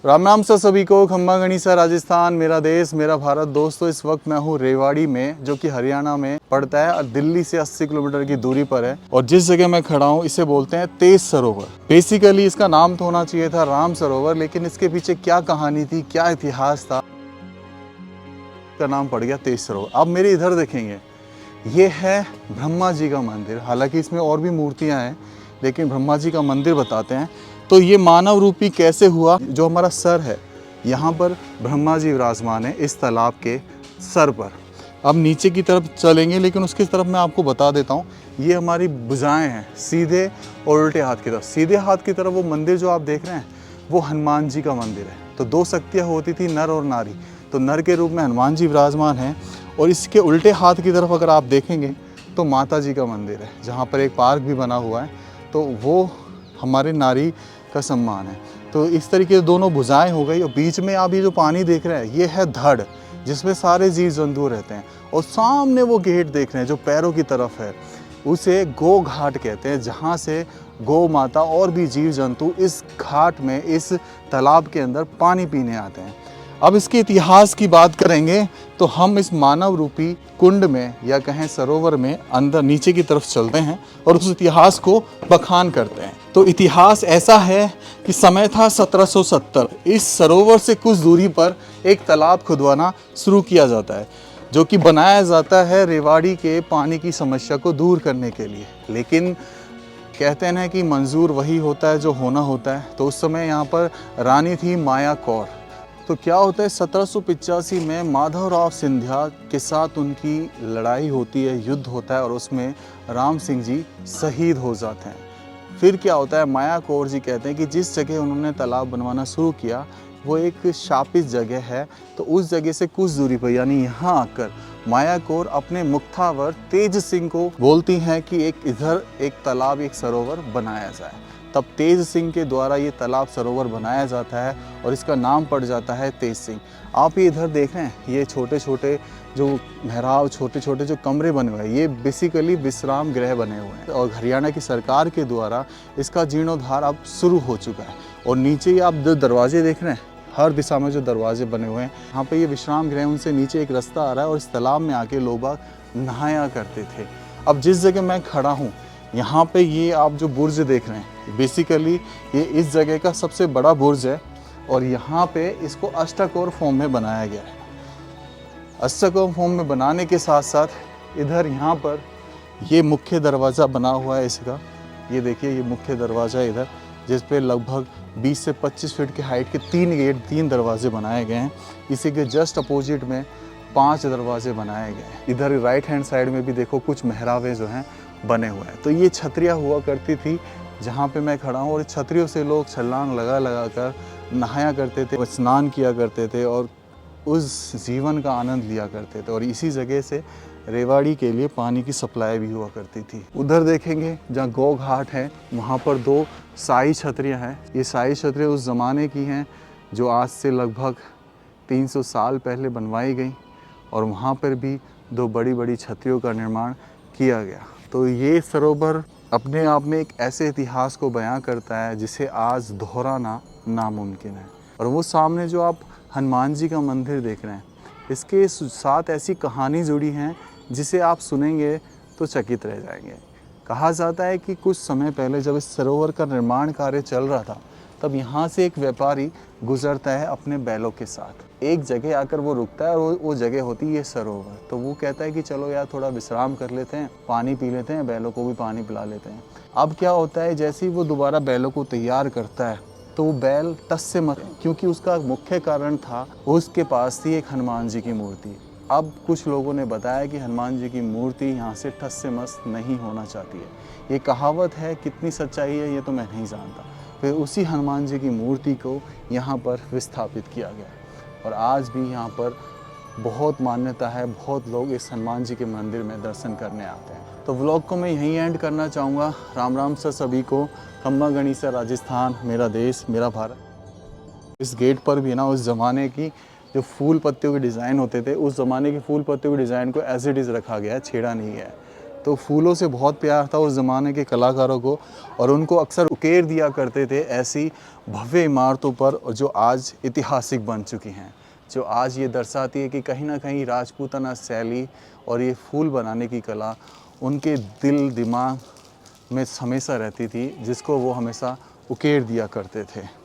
राम नाम से सभी को, खम्मा गणिसा राजस्थान मेरा देश मेरा भारत। दोस्तों इस वक्त मैं हूँ रेवाड़ी में, जो कि हरियाणा में पड़ता है और दिल्ली से 80 किलोमीटर की दूरी पर है। और जिस जगह मैं खड़ा हूँ इसे बोलते हैं तेज सरोवर। बेसिकली इसका नाम तो होना चाहिए था राम सरोवर, लेकिन इसके पीछे क्या कहानी थी, क्या इतिहास था, का नाम पड़ गया तेज सरोवर। अब मेरे इधर देखेंगे, ये है ब्रह्मा जी का मंदिर। हालांकि इसमें और भी मूर्तियां हैं, लेकिन ब्रह्मा जी का मंदिर बताते हैं। तो ये मानव रूपी कैसे हुआ, जो हमारा सर है यहाँ पर ब्रह्मा जी विराजमान है इस तालाब के सर पर। अब नीचे की तरफ चलेंगे, लेकिन उसकी तरफ मैं आपको बता देता हूँ, ये हमारी भुजाएं हैं सीधे और उल्टे हाथ की तरफ। सीधे हाथ की तरफ वो मंदिर जो आप देख रहे हैं वो हनुमान जी का मंदिर है। तो दो शक्तियाँ होती थी, नर और नारी। तो नर के रूप में हनुमान जी विराजमान हैं, और इसके उल्टे हाथ की तरफ अगर आप देखेंगे तो माता जी का मंदिर है, जहाँ पर एक पार्क भी बना हुआ है। तो वो हमारे नारी का सम्मान है। तो इस तरीके से दोनों भुजाएं हो गई, और बीच में आप ये जो पानी देख रहे हैं ये है धड़, जिसमें सारे जीव जंतु रहते हैं। और सामने वो गेट देख रहे हैं जो पैरों की तरफ है, उसे गो घाट कहते हैं, जहाँ से गौ माता और भी जीव जंतु इस घाट में, इस तालाब के अंदर पानी पीने आते हैं। अब इसके इतिहास की बात करेंगे तो हम इस मानव रूपी कुंड में, या कहें सरोवर में, अंदर नीचे की तरफ चलते हैं और उस इतिहास को बखान करते हैं। तो इतिहास ऐसा है कि समय था 1770। इस सरोवर से कुछ दूरी पर एक तालाब खुदवाना शुरू किया जाता है, जो कि बनाया जाता है रेवाड़ी के पानी की समस्या को दूर करने के लिए। लेकिन कहते हैं कि मंजूर वही होता है जो होना होता है। तो उस समय यहाँ पर रानी थी माया कौर। तो क्या होता है, 1785 में माधवराव सिंधिया के साथ उनकी लड़ाई होती है, युद्ध होता है, और उसमें राम सिंह जी शहीद हो जाते हैं। फिर क्या होता है, माया कौर जी कहते हैं कि जिस जगह उन्होंने तालाब बनवाना शुरू किया वो एक शापित जगह है। तो उस जगह से कुछ दूरी पर, यानी यहाँ आकर माया कौर अपने मुख्तावर तेज सिंह को बोलती हैं कि एक इधर एक तालाब, एक सरोवर बनाया जाए। तब तेज सिंह के द्वारा ये तालाब सरोवर बनाया जाता है और इसका नाम पड़ जाता है तेज सिंह। आप ये इधर देख रहे हैं, ये छोटे छोटे जो मेहराब, छोटे छोटे जो कमरे बने हुए हैं, ये बेसिकली विश्राम गृह बने हुए हैं। और हरियाणा की सरकार के द्वारा इसका जीर्णोद्धार अब शुरू हो चुका है। और नीचे ये आप जो दरवाजे देख रहे हैं, हर दिशा में जो दरवाजे बने हुए हैं, यहाँ पे ये विश्राम गृह, उनसे नीचे एक रास्ता आ रहा है और इस तालाब में आके लोग नहाया करते थे। अब जिस जगह मैं खड़ा हूँ यहाँ पे, ये आप जो बुर्ज देख रहे हैं, बेसिकली ये इस जगह का सबसे बड़ा बुर्ज है। और यहाँ पे इसको अष्टकोर फॉर्म में बनाया गया है। अष्टकोर फॉर्म में बनाने के साथ साथ इधर यहाँ पर ये मुख्य दरवाज़ा बना हुआ है इसका। ये देखिए, ये मुख्य दरवाज़ा इधर, जिस पे लगभग 20 से 25 फीट की हाइट के 3 गेट, 3 दरवाजे बनाए गए हैं। इसी के जस्ट अपोजिट में 5 दरवाजे बनाए गए हैं। इधर राइट हैंड साइड में भी देखो कुछ मेहराबे जो हैं बने हुए हैं। तो ये छतरियाँ हुआ करती थी जहाँ पे मैं खड़ा हूँ, और छतरियों से लोग छलांग लगा लगा कर नहाया करते थे, स्नान किया करते थे और उस जीवन का आनंद लिया करते थे। और इसी जगह से रेवाड़ी के लिए पानी की सप्लाई भी हुआ करती थी। उधर देखेंगे जहाँ गौ घाट है, वहाँ पर 2 शाही छतरियाँ हैं। ये शाही छतरियाँ उस ज़माने की हैं जो आज से लगभग 300 साल पहले बनवाई गई, और वहाँ पर भी 2 बड़ी बड़ी छतरियों का निर्माण किया गया। तो ये सरोवर अपने आप में एक ऐसे इतिहास को बयां करता है जिसे आज दोहराना नामुमकिन है। और वो सामने जो आप हनुमान जी का मंदिर देख रहे हैं, इसके साथ ऐसी कहानी जुड़ी हैं जिसे आप सुनेंगे तो चकित रह जाएंगे। कहा जाता है कि कुछ समय पहले जब इस सरोवर का निर्माण कार्य चल रहा था, तब यहाँ से एक व्यापारी गुजरता है अपने बैलों के साथ। एक जगह आकर वो रुकता है, और वो जगह होती है ये सरोवर। तो वो कहता है कि चलो यार थोड़ा विश्राम कर लेते हैं, पानी पी लेते हैं, बैलों को भी पानी पिला लेते हैं। अब क्या होता है, जैसे ही वो दोबारा बैलों को तैयार करता है तो वो बैल टस से मर, क्योंकि उसका मुख्य कारण था उसके पास थी एक हनुमान जी की मूर्ति। अब कुछ लोगों ने बताया कि हनुमान जी की मूर्ति यहाँ से ठस से मस नहीं होना चाहती है। ये कहावत है, कितनी सच्चाई है ये तो मैं नहीं जानता। फिर उसी हनुमान जी की मूर्ति को यहाँ पर विस्थापित किया गया, और आज भी यहाँ पर बहुत मान्यता है, बहुत लोग इस हनुमान जी के मंदिर में दर्शन करने आते हैं। तो व्लॉग को मैं यहीं एंड करना चाहूँगा। राम राम से सभी को, खम्मा गणिसा राजस्थान मेरा देश मेरा भारत। इस गेट पर भी ना उस ज़माने की जो फूल पत्तियों के डिज़ाइन होते थे, उस ज़माने के फूल पत्तियों के डिज़ाइन को एज इट इज़ रखा गया है, छेड़ा नहीं गया है। तो फूलों से बहुत प्यार था उस ज़माने के कलाकारों को, और उनको अक्सर उकेर दिया करते थे ऐसी भव्य इमारतों पर जो आज ऐतिहासिक बन चुकी हैं, जो आज ये दर्शाती है कि कहीं ना कहीं राजपूताना शैली और ये फूल बनाने की कला उनके दिल दिमाग में हमेशा रहती थी, जिसको वो हमेशा उकेर दिया करते थे।